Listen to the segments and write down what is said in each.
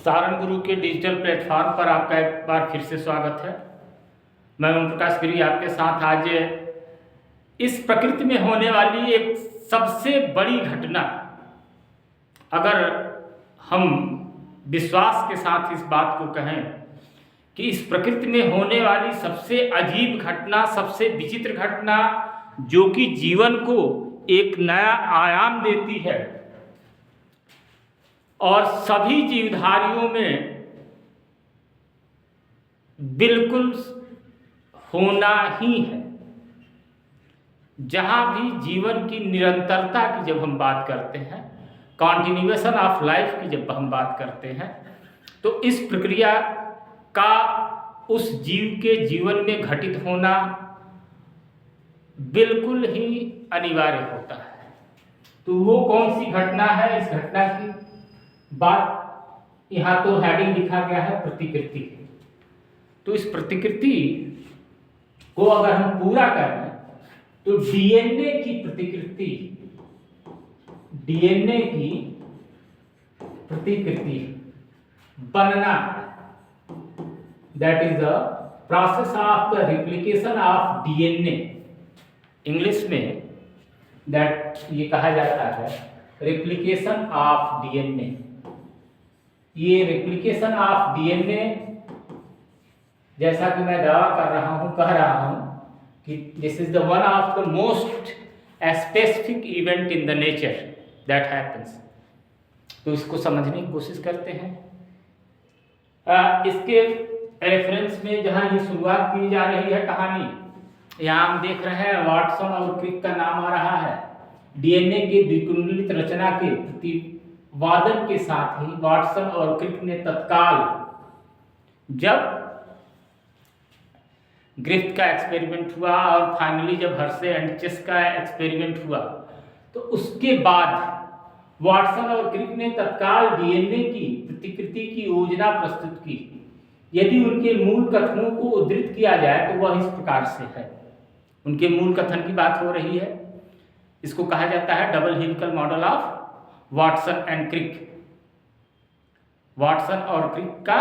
सारण गुरु के digital platform पर आपका एक बार फिर से स्वागत है। मैं ओम प्रकाश गिरी आपके साथ आज इस प्रकृति में होने वाली एक सबसे बड़ी घटना, अगर हम विश्वास के साथ इस बात को कहें कि इस प्रकृति में होने वाली सबसे अजीब घटना, सबसे विचित्र घटना, जो कि जीवन को एक नया आयाम देती है और सभी जीवधारियों में बिल्कुल होना ही है। जहाँ भी जीवन की निरंतरता की जब हम बात करते हैं, कॉन्टिन्यूएशन ऑफ लाइफ की जब हम बात करते हैं, तो इस प्रक्रिया का उस जीव के जीवन में घटित होना बिल्कुल ही अनिवार्य होता है। तो वो कौन सी घटना है? इस घटना की बात यहाँ तो हेडिंग लिखा गया है प्रतिकृति। तो इस प्रतिकृति को अगर हम पूरा करें तो डीएनए की प्रतिकृति, डीएनए की प्रतिकृति बनना, that is the process of the replication of DNA. English में दैट ये कहा जाता है रिप्लिकेशन ऑफ डीएनए। ये रिप्लिकेशन ऑफ डीएनए, जैसा कि मैं दावा कर रहा हूं, कह रहा हूं कि this is the one of the most specific event in the nature that happens. तो इसको समझने की कोशिश करते हैं। इसके रेफरेंस में जहां ये शुरुआत की जा रही है कहानी, यहाँ हम देख रहे हैं वाटसन और क्रिक का नाम आ रहा है। डीएनए के द्विकुंडलित रचना के प्रतिवादन के साथ ही वाटसन और क्रिक ने तत्काल, जब ग्रिफ्थ का एक्सपेरिमेंट हुआ और फाइनली जब हर्शे एंड चेस का एक्सपेरिमेंट हुआ, तो उसके बाद वाटसन और क्रिक ने तत्काल डीएनए की प्रतिकृति की योजना प्रस्तुत की। यदि उनके मूल कथनों को उद्धृत किया जाए तो वह इस प्रकार से है। उनके मूल कथन की बात हो रही है। इसको कहा जाता है double helical model of Watson and Crick. Watson और क्रिक का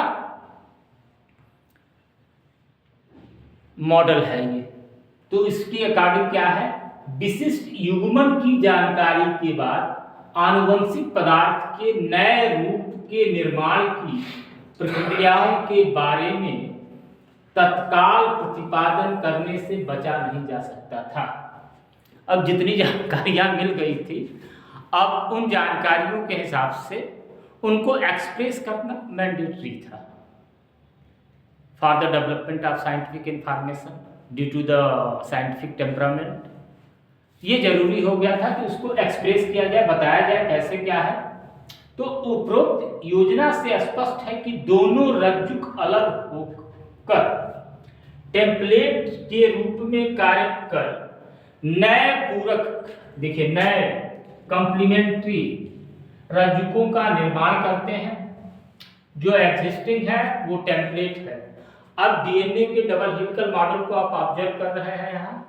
मॉडल है ये। तो इसकी अकॉर्डिंग क्या है? विशिष्ट युग्मन की जानकारी के बाद आनुवंशिक पदार्थ के नए रूप के निर्माण की प्रक्रियाओं के बारे में तत्काल प्रतिपादन करने से बचा नहीं जा सकता था। अब जितनी जानकारियां मिल गई थी, अब उन जानकारियों के हिसाब से उनको एक्सप्रेस करना मैंडेटरी था for the development of scientific information due to the scientific temperament. ये जरूरी हो गया था कि उसको एक्सप्रेस किया जाए, बताया जाए कैसे क्या है। तो उपरोक्त योजना से स्पष्ट है कि दोनों रज्जुक अलग होकर टेम्पलेट के रूप में कार्य कर नए पूरक, देखिए नए कंप्लीमेंट्री रज्जुकों का निर्माण करते हैं। जो एग्जिस्टिंग है वो टेम्पलेट है। अब डीएनए के डबल हेलिकल मॉडल को आप ऑब्जर्व कर रहे हैं।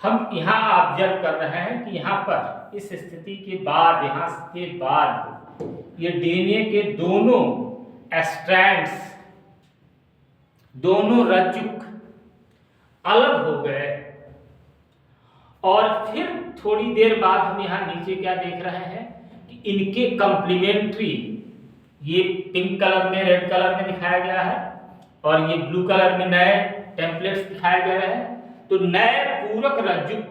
हम यहाँ ऑब्जर्व कर रहे हैं कि यहाँ पर इस स्थिति के बाद, यहाँ के बाद ये डीएनए के दोनों स्ट्रैंड्स, दोनों रज्जुक अलग हो गए। और फिर थोड़ी देर बाद हम यहाँ नीचे क्या देख रहे हैं कि इनके कंप्लीमेंट्री, ये पिंक कलर में, रेड कलर में दिखाया गया है और ये ब्लू कलर में नए टेम्पलेट्स दिखाए गए हैं। तो नए पूरक रज्जुक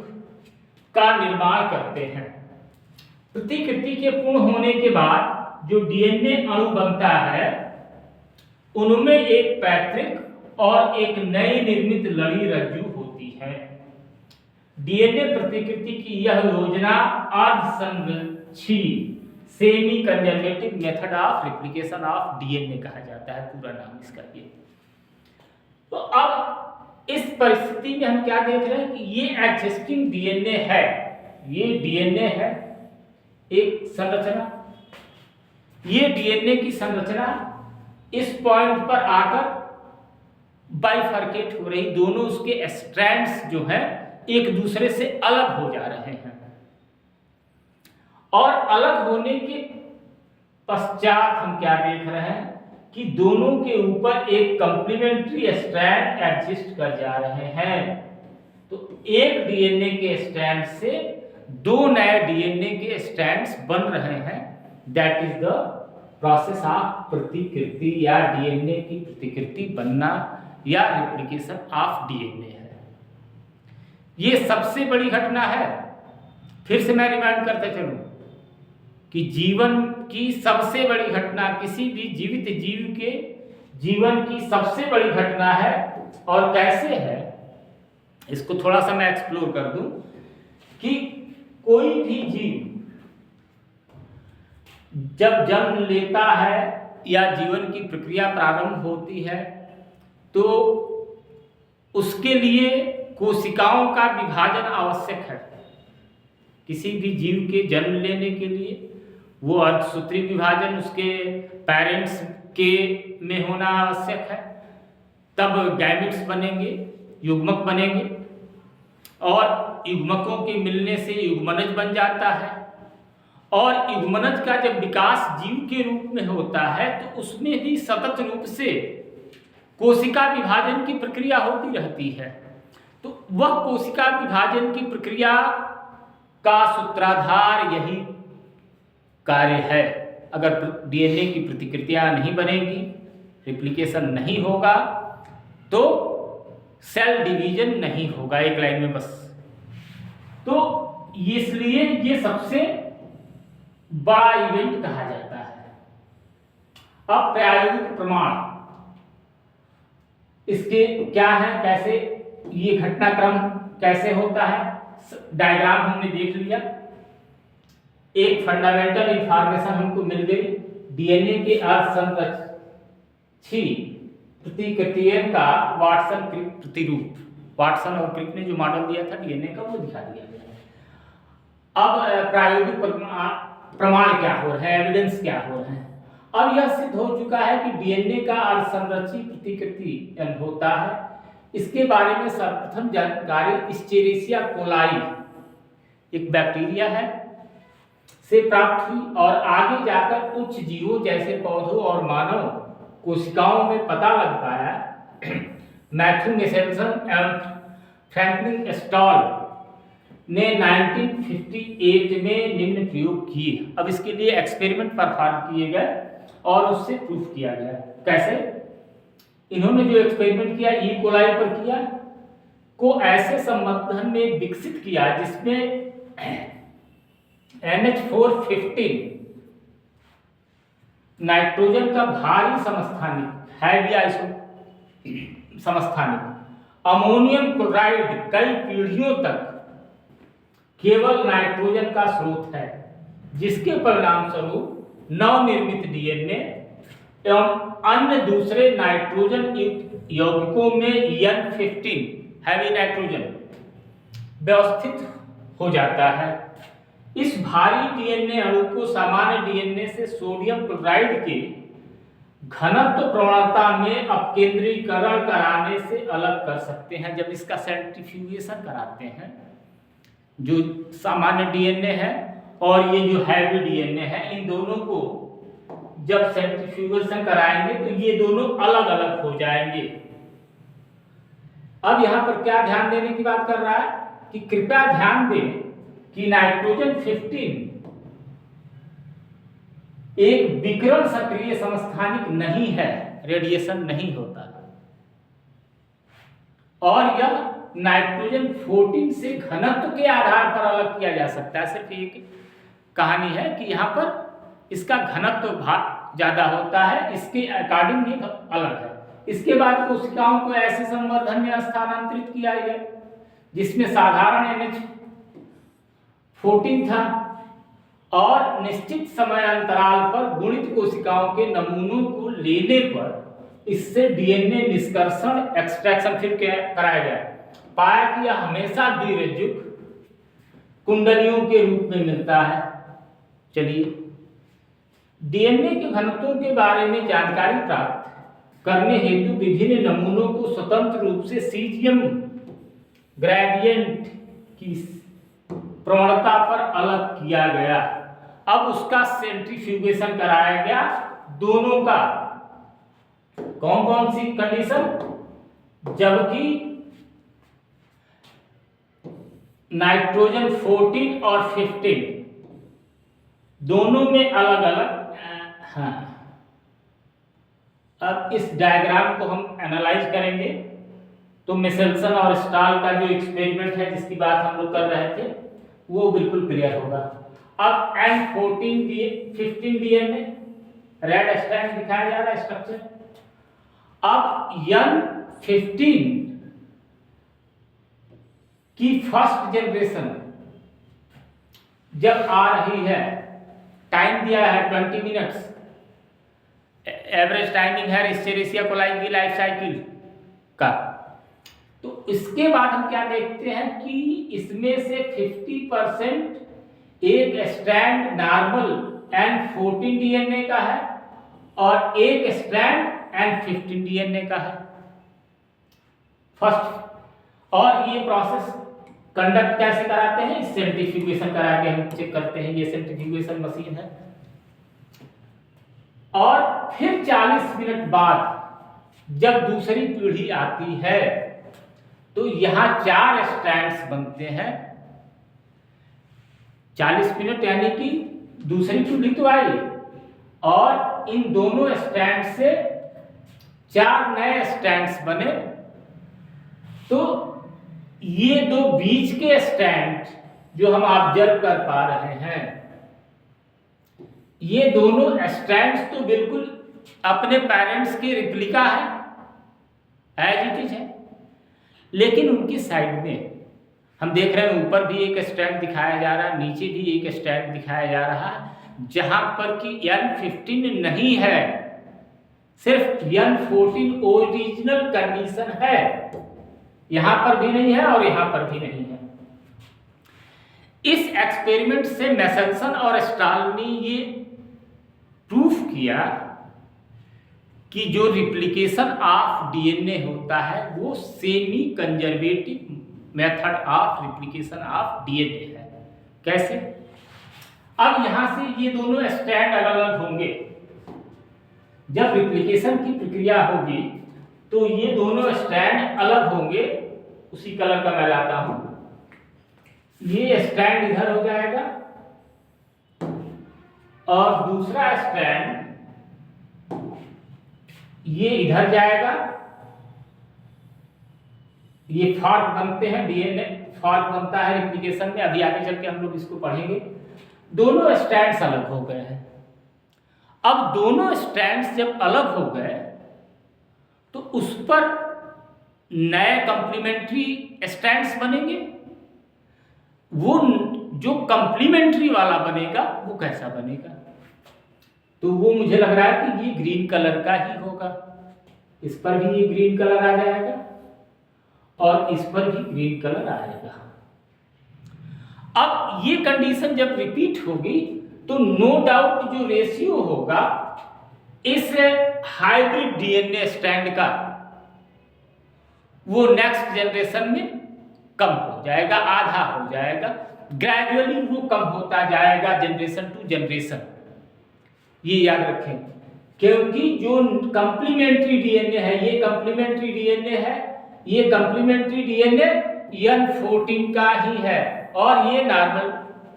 का निर्माण करते हैं। प्रतिकृति के पूर्ण होने के बाद जो डीएनए अणु बनता है, उनमें एक पैतृक और एक नई निर्मित लड़ी रज्जु होती है। डीएनए प्रतिकृति की यह योजना अर्धसंरक्षी semi conservative method of replication of DNA कहा जाता है, पूरा नाम इसका ये। तो अब इस परिस्थिति में हम क्या देख रहे हैं कि ये एग्जिस्टिंग डीएनए है, ये डीएनए है एक संरचना। ये डीएनए की संरचना इस पॉइंट पर आकर बाइफर्केट हो रही, दोनों उसके स्ट्रैंड्स जो हैं एक दूसरे से अलग हो जा रहे हैं। और अलग होने के पश्चात हम क्या देख रहे हैं कि दोनों के ऊपर एक कंप्लीमेंट्री स्ट्रैंड एग्जिस्ट कर जा रहे हैं। तो एक डीएनए के स्ट्रैंड से दो नए डीएनए के स्ट्रैंड्स बन रहे हैं। That is the process of प्रतिकृति या डीएनए की प्रतिकृति बनना या रेप्लिकेशन ऑफ डीएनए है। ये सबसे बड़ी घटना है। फिर से मैं रिमाइंड करते चलूं कि जीवन की सबसे बड़ी घटना, किसी भी जीवित जीव के जीवन की सबसे बड़ी घटना है। और कैसे है इसको थोड़ा सा मैं एक्सप्लोर कर दूं कि कोई भी जीव जब जन्म लेता है या जीवन की प्रक्रिया प्रारंभ होती है तो उसके लिए कोशिकाओं का विभाजन आवश्यक है। किसी भी जीव के जन्म लेने के लिए वो अर्धसूत्री विभाजन उसके पेरेंट्स के में होना आवश्यक है, तब गैमेट्स बनेंगे, युग्मक बनेंगे, और युग्मकों के मिलने से युग्मनज बन जाता है। और युग्मनज का जब विकास जीव के रूप में होता है तो उसमें भी सतत रूप से कोशिका विभाजन की प्रक्रिया होती रहती है। तो वह कोशिका विभाजन की प्रक्रिया का सूत्रधार यही कार्य है। अगर डीएनए की प्रतिकृतियां नहीं बनेगी, रेप्लिकेशन नहीं होगा, तो सेल डिवीजन नहीं होगा। एक लाइन में बस। तो इसलिए ये सबसे बड़ा इवेंट कहा जाता है। अब प्रायोगिक प्रमाण इसके क्या है, कैसे ये घटनाक्रम कैसे होता है, डायग्राम हमने देख लिया। एक फंडामेंटल इंफॉर्मेशन हमको मिल गई, डीएनए के असंरक्षी प्रतिकृतियों का वाटसन क्रिक प्रतिरूप। वाटसन और क्रिक ने जो मॉडल दिया था डीएनए का वो दिखा दिया गया। अब प्रायोगिक प्रमाण क्या हो रहा है, एविडेंस क्या हो रहा है। अब यह सिद्ध हो चुका है कि डीएनए का असंरक्षी प्रतिकृति होता है। इसके बारे में सर्वप्रथम जानकारी एस्चेरिचिया कोलाई एक बैक्टीरिया है से प्राप्त हुई और आगे जाकर उच्च जीवों जैसे पौधों और मानव कोशिकाओं में पता लग पाया। मैथ्यू मेसेल्सन एवं फ्रैंकलिन स्टॉल ने 1958 में निम्न प्रयोग किए। अब इसके लिए एक्सपेरिमेंट परफॉर्म किए गए और उससे प्रूफ किया गया। कैसे? इन्होंने जो एक्सपेरिमेंट किया ई कोलाई पर किया, को ऐसे संबंधन में विकसित किया जिसमें NH415 नाइट्रोजन का भारी समस्थानिक हैवी आइसो समस्थानिक अमोनियम क्लोराइड कई पीढ़ियों तक केवल नाइट्रोजन का स्रोत है, जिसके परिणाम स्वरूप नवनिर्मित डीएनए एवं अन्य दूसरे नाइट्रोजन युक्त यौगिकों में N15 हैवी नाइट्रोजन व्यवस्थित हो जाता है। इस भारी डीएनए अणु को सामान्य डीएनए से सोडियम क्लोराइड के घनत्व प्रवणता में अपकेंद्रीकरण कराने से अलग कर सकते हैं। जब इसका सेंट्रीफ्यूगेशन कराते हैं, जो सामान्य डीएनए है और ये जो हैवी डीएनए है, इन दोनों को जब सेंट्रीफ्यूगेशन कराएंगे तो ये दोनों अलग अलग हो जाएंगे। अब यहां पर क्या ध्यान देने की बात कर रहा है कि कृपया ध्यान दें कि नाइट्रोजन 15 एक विकिरण सक्रिय समस्थानिक नहीं है, रेडिएशन नहीं होता, और यह नाइट्रोजन 14 से घनत्व के आधार पर अलग किया जा सकता है। सिर्फ एक कहानी है कि यहाँ पर इसका घनत्व ज्यादा होता है, इसके अकॉर्डिंग ये अलग है। इसके बाद कोशिकाओं को ऐसे संवर्धन में स्थानांतरित किया गया जिसमें साधारण NH14 था और निश्चित समय अंतराल पर गुणित कोशिकाओं के नमूनों को लेने पर इससे डीएनए निष्कर्षण एक्सट्रैक्शन फिर कराया गया। पाया कि यह हमेशा द्विरज्जुक कुंडलियों के रूप में मिलता है। चलिए, डीएनए के घनत्वों के बारे में जानकारी प्राप्त करने हेतु विभिन्न नमूनों को स्वतंत्र रूप से सीजियम ग्रेडियंट की प्रवणता पर अलग किया गया। अब उसका सेंट्रीफ्यूगेशन कराया गया दोनों का, कौन कौन सी कंडीशन? जबकि नाइट्रोजन 14 और 15 दोनों में अलग अलग। हाँ, अब इस डायग्राम को हम एनालाइज करेंगे तो मिशेल्सन और स्टाल का जो एक्सपेरिमेंट है जिसकी बात हम लोग कर रहे थे वो बिल्कुल क्लियर होगा। अब N15 डीएनए रेड स्ट्रैंड दिखाया जा रहा है स्ट्रक्चर। अब N15 की फर्स्ट जनरेशन जब आ रही है, टाइम दिया है 20 मिनट्स, एवरेज टाइमिंग है एस्चेरिचिया कोलाई की लाइफ साइकिल का। तो इसके बाद हम क्या देखते हैं कि इसमें से 50% एक स्ट्रैंड नॉर्मल N14 डीएनए का है और एक स्ट्रैंड N15 डीएनए का है फर्स्ट। और ये प्रोसेस कंडक्ट कैसे कराते हैं? सेंट्रीफ्यूगेशन करा के हम चेक करते हैं। ये सेंट्रीफ्यूगेशन मशीन है। और फिर 40 मिनट बाद जब दूसरी पीढ़ी आती है तो यहां 4 स्ट्रैंड्स बनते हैं। 40 मिनट यानी कि दूसरी पीढ़ी तो आई और इन दोनों स्ट्रैंड से 4 नए स्ट्रैंड्स बने। तो ये दो बीच के स्ट्रैंड जो हम ऑब्जर्व कर पा रहे हैं, ये दोनों स्ट्रैंड्स तो बिल्कुल अपने पेरेंट्स के रिप्लिका है, एज इट इज है। लेकिन उनकी साइड में हम देख रहे हैं ऊपर भी एक स्ट्रैंड दिखाया जा रहा है, नीचे भी एक स्ट्रैंड दिखाया जा रहा है, जहां पर कि N15 नहीं है, सिर्फ N14 ओरिजिनल कंडीशन है। यहां पर भी नहीं है और यहां पर भी नहीं है। इस एक्सपेरिमेंट से मिशेल्सन और स्टाल ने ये प्रूफ किया कि जो रिप्लिकेशन ऑफ डीएनए होता है वो semi conservative method of replication of DNA है। कैसे? अब यहां से ये दोनों स्ट्रैंड अलग अलग होंगे। जब रिप्लिकेशन की प्रक्रिया होगी तो ये दोनों स्ट्रैंड अलग होंगे। उसी कलर का मैं लाता हूं। ये स्ट्रैंड इधर हो जाएगा और दूसरा स्ट्रैंड ये इधर जाएगा। ये फॉर्क बनते हैं, डीएनए फॉर्क बनता है रिप्लिकेशन में। अभी आगे चल के हम लोग इसको पढ़ेंगे। दोनों स्ट्रैंड्स अलग हो गए हैं। अब दोनों स्ट्रैंड्स जब अलग हो गए तो उस पर नए कंप्लीमेंट्री स्ट्रैंड्स बनेंगे। वो जो कंप्लीमेंट्री वाला बनेगा वो कैसा बनेगा? तो वो मुझे लग रहा है कि ये ग्रीन कलर का ही होगा। इस पर भी ये ग्रीन कलर आ जाएगा और इस पर भी ग्रीन कलर आएगा। अब ये कंडीशन जब रिपीट होगी तो नो डाउट जो रेशियो होगा इस हाइब्रिड डीएनए स्ट्रैंड का वो नेक्स्ट जनरेशन में कम हो जाएगा, आधा हो जाएगा। ग्रेजुअली वो कम होता जाएगा जनरेशन टू जनरेशन। ये याद रखें, क्योंकि जो कंप्लीमेंट्री डीएनए है ये कंप्लीमेंट्री डीएनए है, ये कंप्लीमेंट्री डीएनए N14 का ही है और ये नॉर्मल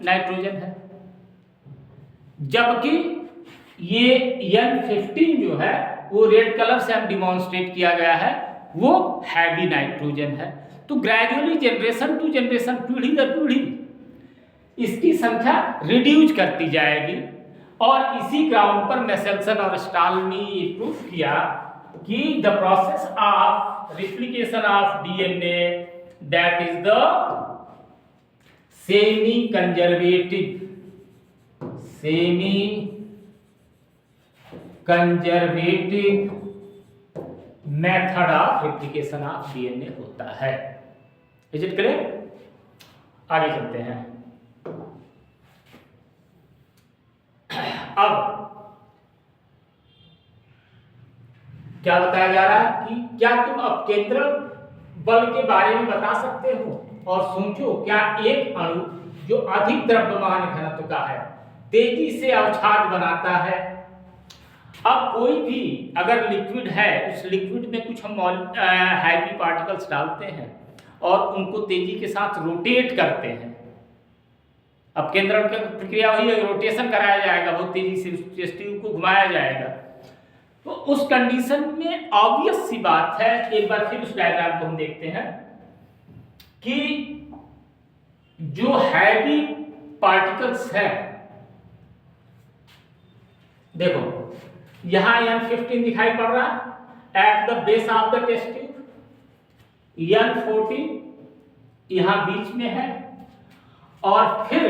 नाइट्रोजन है। जबकि ये N15 जो है वो रेड कलर से हम डिमॉन्स्ट्रेट किया गया है, वो हैवी नाइट्रोजन है। तो ग्रेजुअली जनरेशन टू जनरेशन, पीढ़ी दर पीढ़ी इसकी संख्या रिड्यूस करती जाएगी। और इसी ग्राउंड पर मिशेल्सन और स्टाल ने ये प्रूफ किया कि the process of replication of DNA that is the semi conservative method of replication of DNA होता है। Is it clear? आगे चलते हैं। अब क्या बताया जा रहा है कि क्या तुम अपकेंद्र बल के बारे में बता सकते हो और सोचो, क्या एक अणु जो अधिक द्रव्यमान घनत्व का है तेजी से अवसाद बनाता है अब कोई भी अगर लिक्विड है, उस लिक्विड में कुछ हम हैवी पार्टिकल्स डालते हैं और उनको तेजी के साथ रोटेट करते हैं। अब केंद्रण की प्रक्रिया वही है, रोटेशन कराया जाएगा, बहुत तेजी से उस टेस्ट ट्यूब को घुमाया जाएगा। तो उस कंडीशन में ऑब्वियस सी बात है, एक बार फिर उस डायग्राम को हम देखते हैं कि जो हैवी पार्टिकल्स है, देखो यहां N15 दिखाई पड़ रहा है at the base of the test tube, N14 यहां बीच में है, और फिर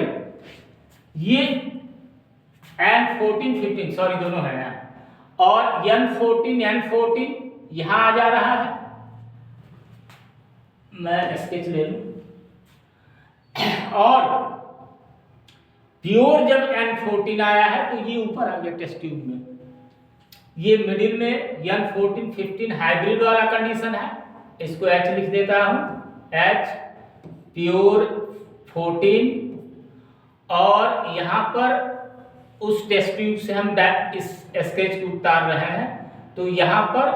ये N14 15 सॉरी दोनों है यहाँ, और N14 यहां आ जा रहा है। मैं स्केच ले लूं, और प्योर जब N14 आया है तो ये ऊपर आ गया टेस्ट ट्यूब में, ये मिडिल में N14 15 हाइब्रिड वाला कंडीशन है, इसको H लिख देता हूं, H प्योर 14, और यहां पर उस टेस्ट ट्यूब से हम इस स्केच को उतार रहे हैं, तो यहां पर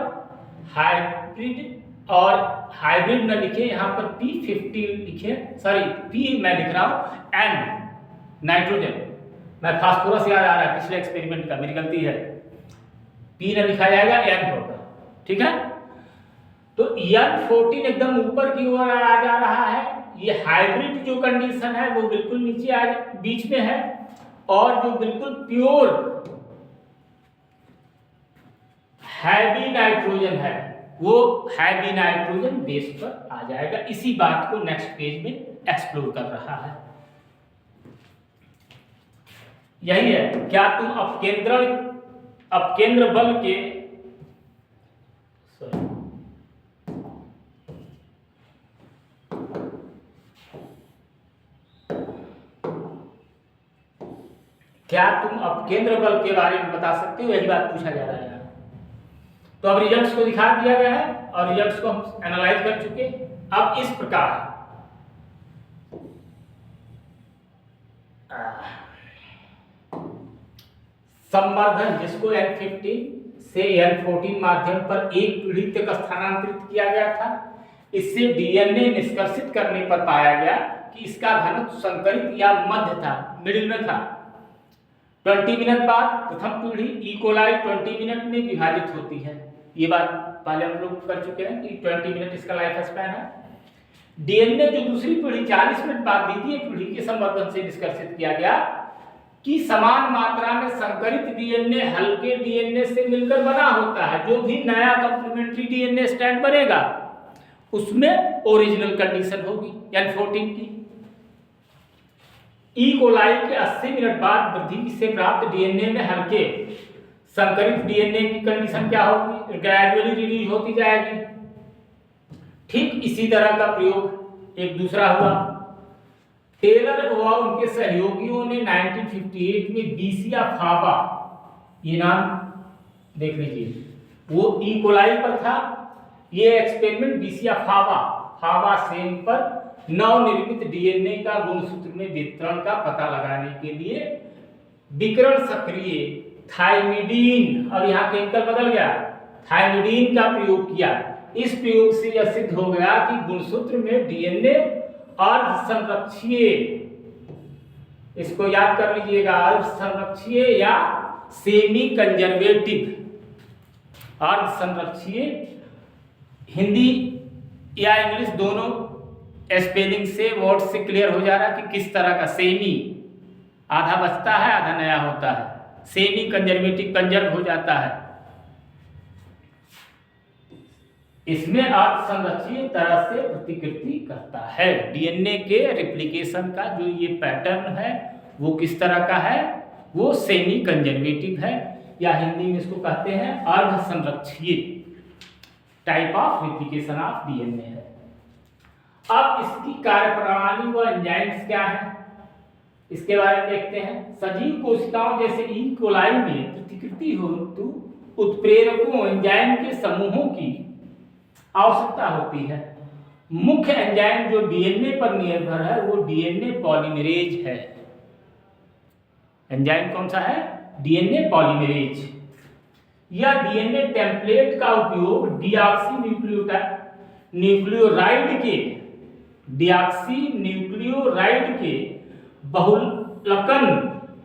हाइब्रिड, और हाइब्रिड न लिखे यहां पर P15 लिखे, सॉरी P मैं लिख रहा हूं N नाइट्रोजन, मैं फास्फोरस याद आ रहा है पिछले एक्सपेरिमेंट का, मेरी गलती है, P न लिखा जाएगा N होगा, ठीक है। तो N14 एकदम ऊपर की ओर आ जा रहा है, ये हाइब्रिड जो कंडीशन है वो बिल्कुल नीचे आ बीच में है, और जो बिल्कुल प्योर हैवी नाइट्रोजन है वो हैवी नाइट्रोजन बेस पर आ जाएगा। इसी बात को नेक्स्ट पेज में एक्सप्लोर कर रहा है। यही है, क्या तुम अपकेंद्र बल के क्या तुम अपकेंद्र बल के बारे में बता सकते हो, यही बात पूछा जा रहा है। तो अब रिजल्ट्स को दिखा दिया गया है और रिजल्ट्स को हम एनालाइज कर चुके। अब इस प्रकार संवर्धन, जिसको N15 से N14 माध्यम पर एक पीढ़ी तक स्थानांतरित किया गया था, इससे डीएनए निष्कर्षित करने पर पाया गया कि इसका घनत्व संकरित या मध्य था, मिडिल में था। 20 मिनट बाद प्रथम पीढ़ी ई कोलाई 20 मिनट में विभाजित होती है, ये बात पहले हम लोग कर चुके हैं कि 20 मिनट इसका लाइफ स्पैन है। डीएनए जो दूसरी पीढ़ी 40 मिनट बाद द्वितीय पीढ़ी के संवर्धन से निष्कर्षित किया गया कि समान मात्रा में संकरित डीएनए हल्के डीएनए से मिलकर बना होता है। जो भी नया कंप्लीमेंट्री डीएनए स्ट्रैंड बनेगा उसमें ओरिजिनल कंडीशन होगी N14 की। ई कोलाई के 80 मिनट बाद वृद्धि से प्राप्त डीएनए में हल्के संकरित डीएनए की कंडीशन क्या होगी, ग्रेजुअली रिड्यूस होती जाएगी। ठीक इसी तरह का प्रयोग एक दूसरा हुआ। टेलर व उनके सहयोगियों ने 1958 में बीसिया फावा, ये नाम देख लीजिए, वो ई कोलाई पर था। ये एक्सपेरिमेंट बीसिया फावा सेल पर नवनिर्मित डीएनए का गुणसूत्र में वितरण का पता लगाने के लिए विकिरण सक्रिय थाइमिडीन, और यहाँ केमिकल बदल गया, थाइमिडीन का प्रयोग किया। इस प्रयोग से यह सिद्ध हो गया कि गुणसूत्र में डीएनए अर्ध संरक्षीय, इसको याद कर लीजिएगा, अर्ध संरक्षीय या सेमी कंजर्वेटिव, अर्ध संरक्षीय, हिंदी या इंग्लिश दोनों स्पेलिंग से वर्ड से क्लियर हो जा रहा है कि किस तरह का। सेमी आधा बचता है आधा नया होता है, सेमी कंजर्वेटिव कंजर्व हो जाता है। इसमें अर्ध संरक्षीय तरह से प्रतिकृति करता है। डीएनए के रिप्लिकेशन का जो ये पैटर्न है वो किस तरह का है, वो सेमी कंजर्वेटिव है, या हिंदी में इसको कहते हैं अर्ध संरक्षीय type of replication of DNA है। अब इसकी कार्यप्रणाली व एंजाइम्स क्या है, इसके बारे में देखते हैं। सजीव कोशिकाओं जैसे ई कोलाई में प्रतिकृति हेतु उत्प्रेरकों एंजाइम के समूहों की आवश्यकता होती है। मुख्य एंजाइम जो डीएनए पर निर्भर है वो डीएनए पॉलीमरेज है। एंजाइम कौन सा है, डीएनए पॉलीमरेज। या डीएनए टेम्पलेट का उपयोग डीऑक्सी न्यूक्लियोराइड के बहुलकन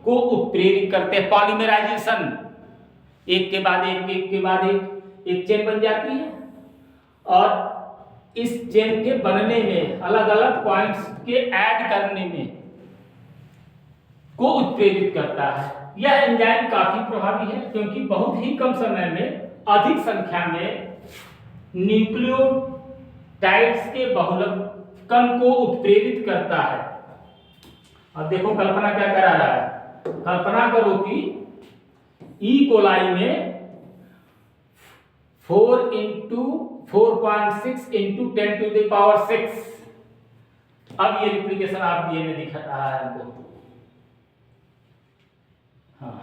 को उत्प्रेरित करते हैं। पॉलीमराइजेशन, एक के बाद एक चेन बन जाती है और इस चेन के बनने में अलग अलग पॉइंट्स के ऐड करने में को उत्प्रेरित करता है। यह एंजाइम काफी प्रभावी है क्योंकि बहुत ही कम समय में अधिक संख्या में न्यूक्लियोटाइड्स के बहुलकन को उत्प्रेरित करता है। अब देखो कल्पना क्या करा रहा है। कल्पना करो कि ई कोलाई में 4.6 into 10 to the power 6। अब ये रिप्लिकेशन आप डीएनए दिखा रहा है हमको। हाँ,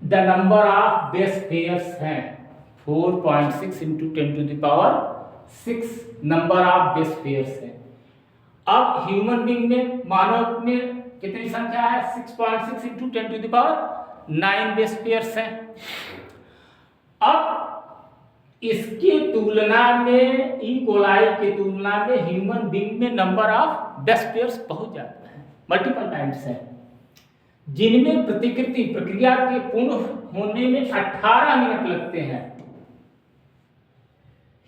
the number of base pairs हैं 4.6 into 10 to the power 6 number of base pairs हैं। अब ह्यूमन बीइंग में, मानव में कितनी संख्या है? 6.6 into 10 to the power 9 base pairs हैं। अब इसकी तुलना में, ई कोलाई की तुलना में ह्यूमन बीइंग में नंबर ऑफ बेस पेयर्स बहुत ज्यादा है, मल्टीपल टाइम्स है, जिनमें प्रक्रिया के पूर्ण होने में 18 मिनट लगते हैं।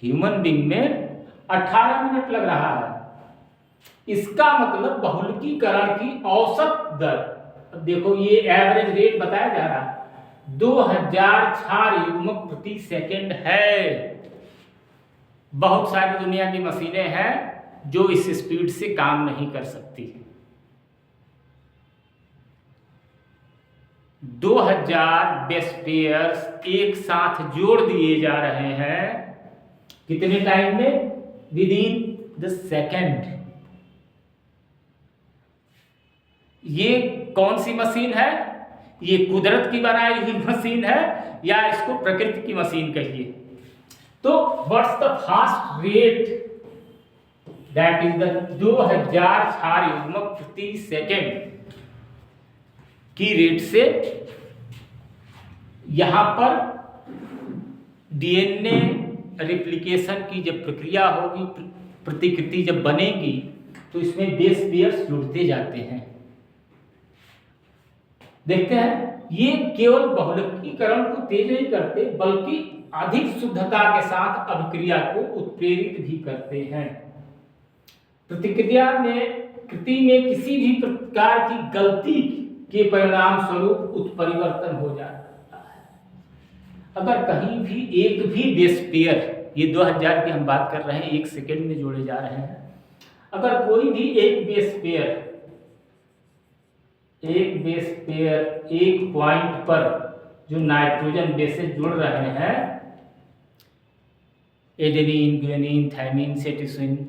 ह्यूमन बीइंग में 18 मिनट लग रहा है। इसका मतलब बहुलकीकरण की औसत दर, देखो ये एवरेज रेट बताया जा रहा है, 2000 क्षार युग्मक प्रति सेकंड है। बहुत सारी दुनिया की मशीनें हैं जो इस स्पीड से काम नहीं कर सकती। 2000 बेस पेयर्स एक साथ जोड़ दिए जा रहे हैं, कितने टाइम में? Within the second. ये कौन सी मशीन है? ये कुदरत की बनाई हुई मशीन है या इसको प्रकृति की मशीन कहिए। तो what's the fast rate? That is the 2000 क्षार युग्मक प्रति सेकंड की रेट से यहां पर डीएनए रिप्लिकेशन की जब प्रक्रिया होगी, प्रतिकृति जब बनेगी, तो इसमें बेस पेयर्स जुड़ते जाते हैं। देखते हैं, ये केवल बहुलकीकरण को तेज नहीं करते बल्कि अधिक शुद्धता के साथ अभिक्रिया को उत्प्रेरित भी करते हैं। प्रतिक्रिया में कृति में किसी भी प्रकार की गलती के परिणाम स्वरूप उत्परिवर्तन हो जाता है। अगर कहीं भी एक भी बेस पेयर, ये 2000 की हम बात कर रहे हैं, एक सेकेंड में जोड़े जा रहे हैं, अगर कोई भी एक बेस पेयर एक पॉइंट पर जो नाइट्रोजन बेसेस जुड़ रहे हैं, एडेनिन, गुआनिन, थायमिन, साइटोसिन,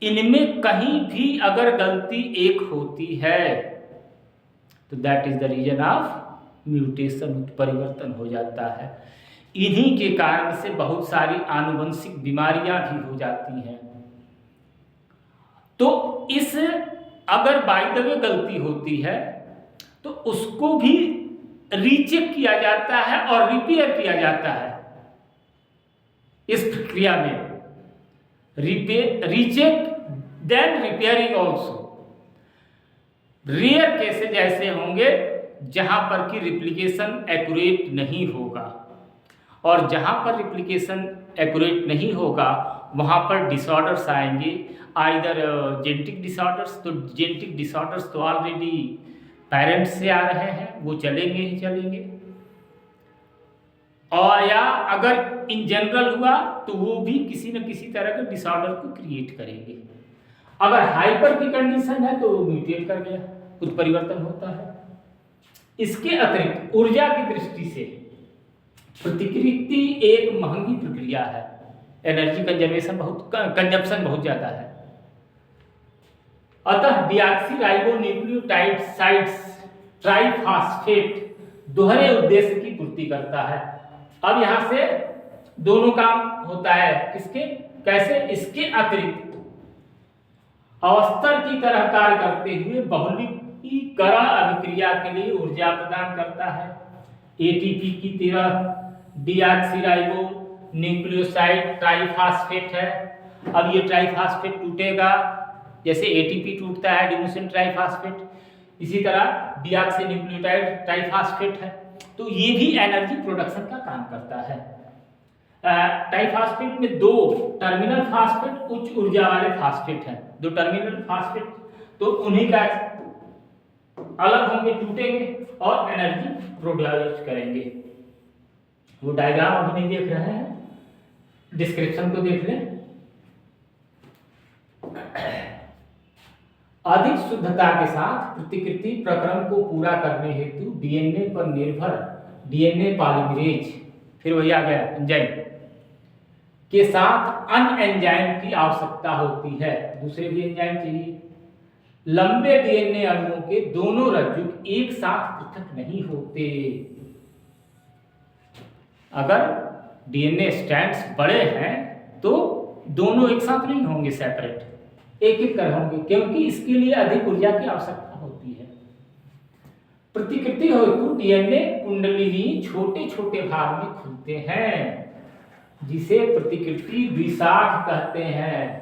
इनमें कहीं भी अगर गलती एक होती है तो that is the reason of mutation, उत्परिवर्तन हो जाता है। इन्हीं के कारण से बहुत सारी आनुवंशिक बीमारियां भी हो जाती हैं। तो इस अगर बाय द वे गलती होती है तो उसको भी रीचेक किया जाता है और रिपेयर किया जाता है। इस प्रक्रिया में recheck then repairing also. Rare cases ऐसे होंगे जहां पर कि रिप्लिकेशन एक्यूरेट नहीं होगा, और जहां पर रिप्लिकेशन एक्यूरेट नहीं होगा वहां पर डिसऑर्डर्स आएंगे, आइदर जेनेटिक डिसऑर्डर्स। तो जेनेटिक डिसऑर्डर्स तो ऑलरेडी पेरेंट्स से आ रहे हैं, वो चलेंगे ही चलेंगे, और या अगर इन जनरल हुआ तो वो भी किसी न किसी तरह के डिसऑर्डर को क्रिएट करेंगे। अगर हाइपर की कंडीशन है तो म्यूटेट कर गया, उत्परिवर्तन होता है। इसके अतिरिक्त ऊर्जा की दृष्टि से प्रतिकृति एक महंगी प्रक्रिया है, एनर्जी कंजर्वेशन कंजप्शन बहुत ज्यादा है। अतः डीऑक्सीराइबोन्यूक्लियोटाइड्स ट्राइफॉस्फेट दोहरे उद्देश्य की पूर्ति करता है। अब यहां से दोनों काम होता है, किसके कैसे? इसके अतिरिक्त अवस्थर की तरह कार्य करते हुए ध्रुवीकरण अभिक्रिया के लिए ऊर्जा प्रदान करता है। एटीपी की तरह डीऑक्सीराइबो न्यूक्लियोसाइड ट्राइफॉस्फेट है। अब ये ट्राइफॉस्फेट टूटेगा, जैसे एटीपी टूटता है एडिनोसिन ट्राइफॉस्फेट, इसी तरह डीऑक्सी न्यूक्लियोटाइड ट्राइफॉस्फेट है। तो ये भी एनर्जी प्रोडक्शन का काम करता है। ट्राइफॉस्फेट में दो टर्मिनल फास्फेट उच्च ऊर्जा वाले फास्फेट हैं। दो टर्मिनल फास्फेट तो उन्हीं का अलग होंगे, टूटेंगे और एनर्जी प्रोड्यूस करेंगे। वो डायग्राम अभी नहीं देख रहे हैं, डिस्क्रिप्शन को देख लें। अधिक शुद्धता के साथ प्रतिकृति प्रक्रम को पूरा करने हेतु डीएनए पर निर्भर डीएनए पॉलीमरेज, फिर वही आ गया एंजाइम के साथ अन्य एंजाइम की आवश्यकता होती है। दूसरे भी एंजाइम चाहिए। लंबे डीएनए अणुओं के दोनों रज्जु एक साथ पृथक नहीं होते। अगर डीएनए स्ट्रैंड्स बड़े हैं तो दोनों एक साथ नहीं होंगे, सेपरेट एक एक कर होंगे, क्योंकि इसके लिए अधिक ऊर्जा की आवश्यकता होती है। प्रतिकृति हेतु डीएनए कुंडलिनी छोटे छोटे भाग में खुलते हैं, जिसे प्रतिकृति द्विशाख कहते हैं।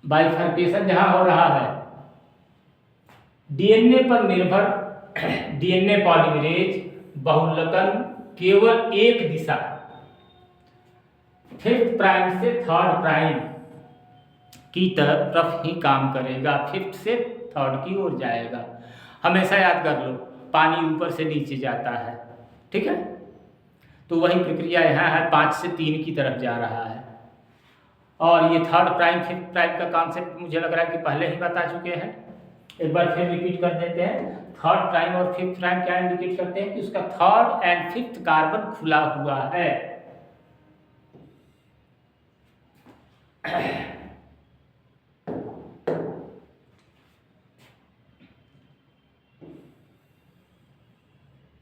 बाइफर्केशन जहां हो रहा है, डीएनए पर निर्भर डीएनए पॉलीमरेज बहुलकन केवल एक दिशा 5th प्राइम से 3rd प्राइम की तरफ ही काम करेगा। 5th से 3rd की ओर जाएगा। हमेशा याद कर लो, पानी ऊपर से नीचे जाता है, ठीक है। तो वही प्रक्रिया यहाँ है, 5 से 3 की तरफ जा रहा है। और ये 3rd प्राइम 5th प्राइम का कॉन्सेप्ट मुझे लग रहा है कि पहले ही बता चुके हैं, एक बार फिर रिपीट कर देते हैं। 3rd प्राइम और 5th प्राइम क्या इंडिकेट करते हैं कि उसका 3rd एंड 5th कार्बन खुला हुआ है।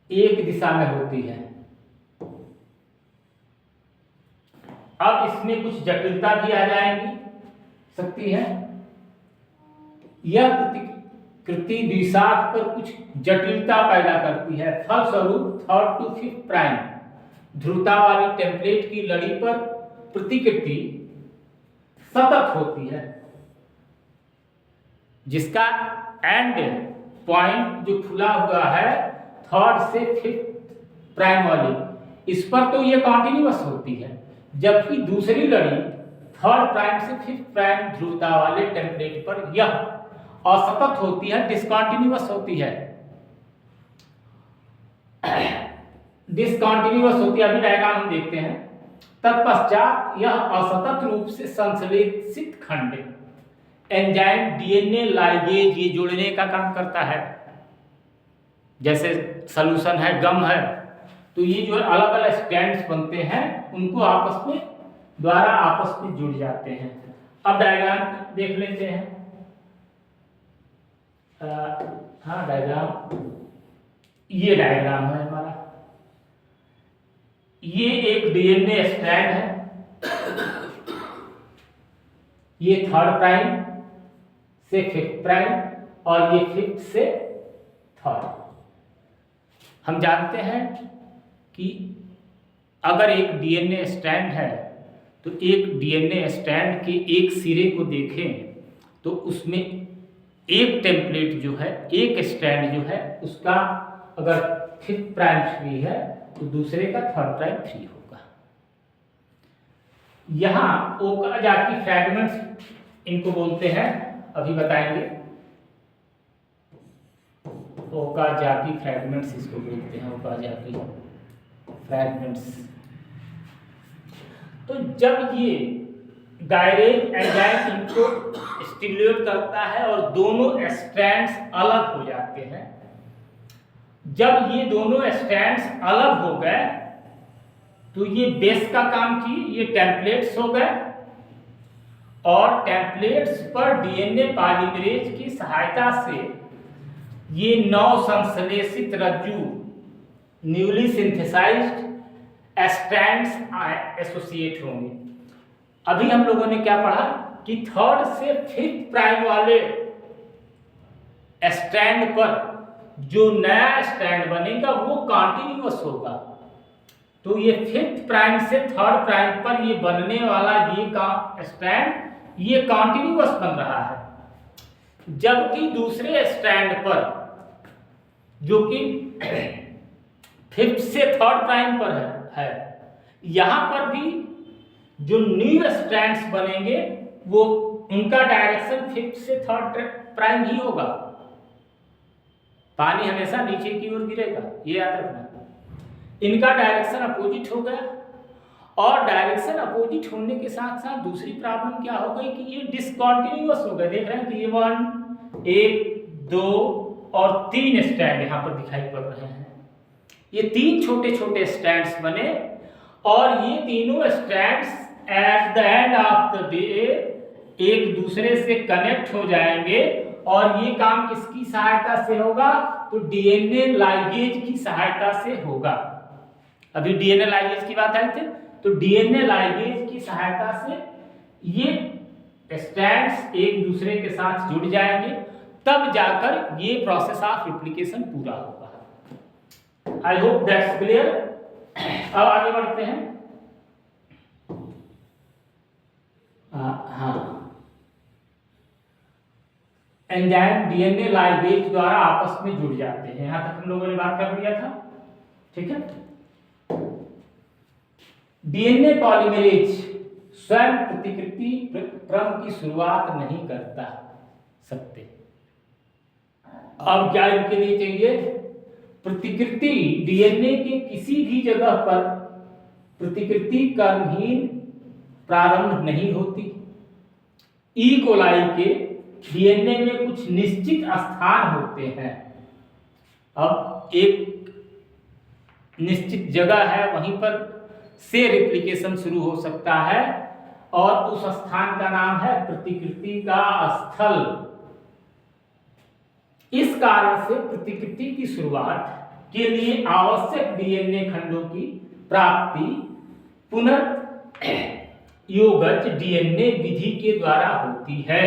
एक दिशा में होती है। अब इसमें कुछ जटिलता भी आ जाएंगी सकती है। यह प्रतिकृति द्विशाख पर कुछ जटिलता पैदा करती है। फलस्वरूप 3rd to 5th प्राइम ध्रुवता वाली टेम्पलेट की लड़ी पर प्रतिकृति सतत होती है, जिसका एंड पॉइंट जो खुला हुआ है 3rd से 5th प्राइम वाली, इस पर तो ये कॉन्टिन्यूअस होती है, जबकि दूसरी लड़ी 3rd प्राइम से 5th प्राइम ध्रुवता वाले टेम्पलेट पर यह असतत होती है, डिसकंटिन्यूअस होती है। डिसकंटिन्यूअस होती है, अभी डायग्राम हम देखते हैं। तत्पश्चात यह असतत रूप से संश्लेषित खंड एंजाइम डीएनए लाइगेज ये जोड़ने का काम करता है। जैसे सॉल्यूशन है, गम है, तो ये जो अलग अलग स्ट्रैंड्स बनते हैं उनको आपस में द्वारा आपस में जुड़ जाते हैं। अब डायग्राम देख लेते हैं। हाँ, डायग्राम, ये डायग्राम है हमारा। ये एक डीएनए स्ट्रैंड है, ये 3rd प्राइम से 5th प्राइम और ये 5th से 3rd। हम जानते हैं कि अगर एक डीएनए स्ट्रैंड है तो एक डीएनए स्ट्रैंड के एक सिरे को देखें तो उसमें एक टेम्पलेट जो है, एक स्ट्रैंड जो है उसका अगर 5th प्राइम 3 है तो दूसरे का 3rd प्राइम 3 होगा। यहाँ ओकाजाकी फ्रैगमेंट्स इनको बोलते हैं, अभी बताएंगे। ओकाजाकी फ्रैगमेंट्स इसको बोलते हैं, ओकाजाकी फ्रैगमेंट्स। तो जब ये गायरेज एंजाइम इनको स्टिमुलेट करता है और दोनों स्ट्रैंड्स अलग हो जाते हैं। जब ये दोनों स्ट्रैंड्स अलग हो गए तो ये बेस का काम किए, ये टेम्पलेट्स हो गए और टेम्पलेट्स पर डीएनए पॉलीमरेज की सहायता से ये नव संश्लेषित रज्जु न्यूली सिंथेसाइज्ड स्ट्रैंड्स एसोसिएट होंगे। अभी हम लोगों ने क्या पढ़ा कि 3rd से 5th प्राइम वाले स्ट्रैंड पर जो नया स्ट्रैंड बनेगा वो कॉन्टिन्यूअस होगा। तो ये 5th प्राइम से 3rd प्राइम पर ये बनने वाला ये स्ट्रैंड ये कॉन्टिन्यूअस बन रहा है, जबकि दूसरे स्ट्रैंड पर जो कि 5th से 3rd प्राइम पर है यहाँ पर भी जो न्यू स्ट्रैंड्स बनेंगे वो उनका डायरेक्शन 5th से 3rd प्राइम ही होगा। पानी हमेशा नीचे की ओर गिरेगा, ये याद रखना। इनका डायरेक्शन अपोजिट हो गया, और डायरेक्शन अपोजिट होने के साथ साथ दूसरी प्रॉब्लम क्या हो गई कि ये डिसकंटिन्यूअस हो गए। देख रहे हैं कि ये 1, 1, 2 और 3 स्टैंड यहाँ पर दिखाई पड़ रहे हैं। ये 3 छोटे छोटे स्टैंड्स बने, और ये तीनों stands at the end of the day एक दूसरे से कनेक्ट हो जाएंगे, और ये काम किसकी सहायता से होगा? तो डीएनए लाइगेज की सहायता से होगा। अभी डीएनए लाइगेज की बात आई थी, तो डीएनए लाइगेज की सहायता से ये स्ट्रैंड्स एक दूसरे के साथ जुड़ जाएंगे, तब जाकर ये प्रोसेस ऑफ रिप्लिकेशन पूरा होगा। I hope that's clear. अब आगे बढ़ते हैं। हाँ, एंजाइम डीएनए लाइगेज द्वारा आपस में जुड़ जाते हैं। यहां तक हम लोगों ने बात कर लिया था, ठीक है। डीएनए पॉलीमरेज स्वयं प्रतिकृति क्रम की शुरुआत नहीं करता सकते। अब क्या इनके लिए चाहिए? प्रतिकृति डीएनए के किसी भी जगह पर प्रतिकृति क्रमहीन प्रारंभ नहीं होती। ई कोलाई के डीएनए में कुछ निश्चित स्थान होते हैं। अब एक निश्चित जगह है, वहीं पर से रेप्लिकेशन शुरू हो सकता है, और उस स्थान का नाम है प्रतिकृति का स्थल। इस कारण से प्रतिकृति की शुरुआत के लिए आवश्यक डीएनए खंडों की प्राप्ति पुनर्योगज डीएनए विधि के द्वारा होती है,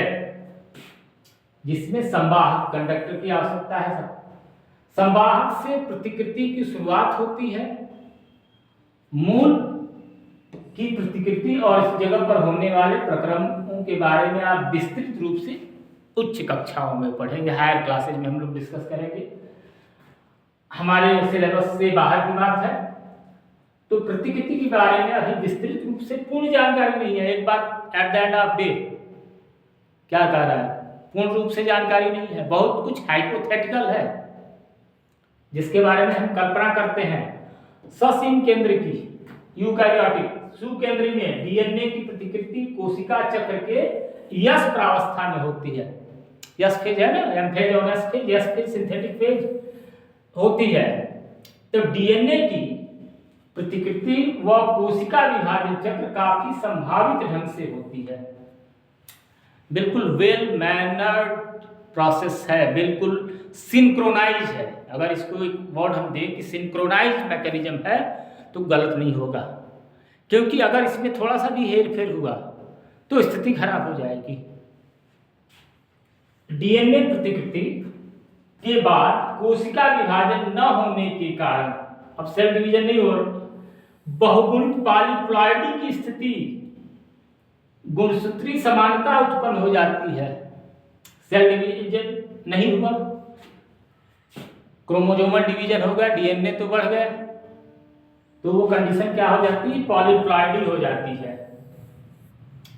जिसमें संवाहक कंडक्टर की आवश्यकता है। संवाहक से प्रतिकृति की शुरुआत होती है। मूल की प्रतिकृति और इस जगह पर होने वाले प्रक्रमों के बारे में आप विस्तृत रूप से उच्च कक्षाओं में पढ़ेंगे, हायर क्लासेज में हम लोग डिस्कस करेंगे। हमारे सिलेबस से बाहर की बात है, तो प्रतिकृति के बारे में अभी विस्तृत रूप से पूर्ण जानकारी नहीं है। एक बात at the end of day क्या कह रहा है, पूर्ण रूप से जानकारी नहीं है, बहुत कुछ हाइपोथेटिकल है जिसके बारे में हम कल्पना करते हैं। ससीम केंद्र की यूकैरियोटिक सुकेंद्री में डीएनए की प्रतिकृति कोशिका चक्र के यश प्रावस्था में होती है। यश फेज है ना, एम फेज और एस फेज, यश फेज सिंथेटिक फेज होती है। तो डीएनए की प्रतिकृति व कोशिका विभाजन चक्र काफी संभावित ढंग से होती है। बिल्कुल वेल मैनर्ड प्रोसेस है, बिल्कुल सिंक्रोनाइज है। अगर इसको एक वर्ड हम दें कि सिंक्रोनाइज मैकेनिज्म है तो गलत नहीं होगा, क्योंकि अगर इसमें थोड़ा सा भी हेर फेर हुआ तो स्थिति खराब हो जाएगी। डीएनए प्रतिकृति के बाद कोशिका विभाजन न होने के कारण, अब सेल डिवीजन नहीं हो रहा, बहुगुणित पॉलीप्लॉइडी की स्थिति, गुणसूत्री समानता उत्पन्न हो जाती है। सेल डिवीजन नहीं हुआ, क्रोमोसोमल डिवीजन हो गया, डीएनए तो बढ़ गया, तो वो कंडीशन क्या हो जाती है? पॉलीप्लॉइडी हो जाती है।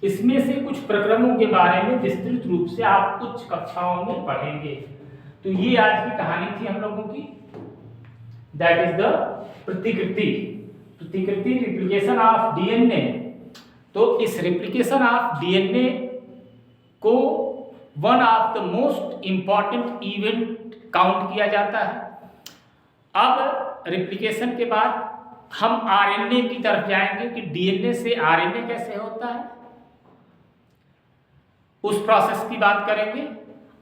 इसमें से कुछ प्रक्रमों के बारे में विस्तृत रूप से आप उच्च कक्षाओं में पढ़ेंगे। तो ये आज की कहानी थी हम लोगों की, दैट इज द प्रतिकृति रिप्लिकेशन ऑफ डीएनए। तो इस रिप्लिकेशन ऑफ डीएनए को one of the most important event count किया जाता है। अब रिप्लिकेशन के बाद हम आरएनए की तरफ जाएंगे कि डीएनए से आरएनए कैसे होता है, उस प्रोसेस की बात करेंगे।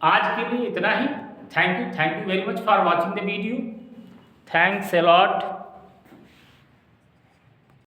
आज के लिए इतना ही। Thank you very much for watching the video. Thanks a lot.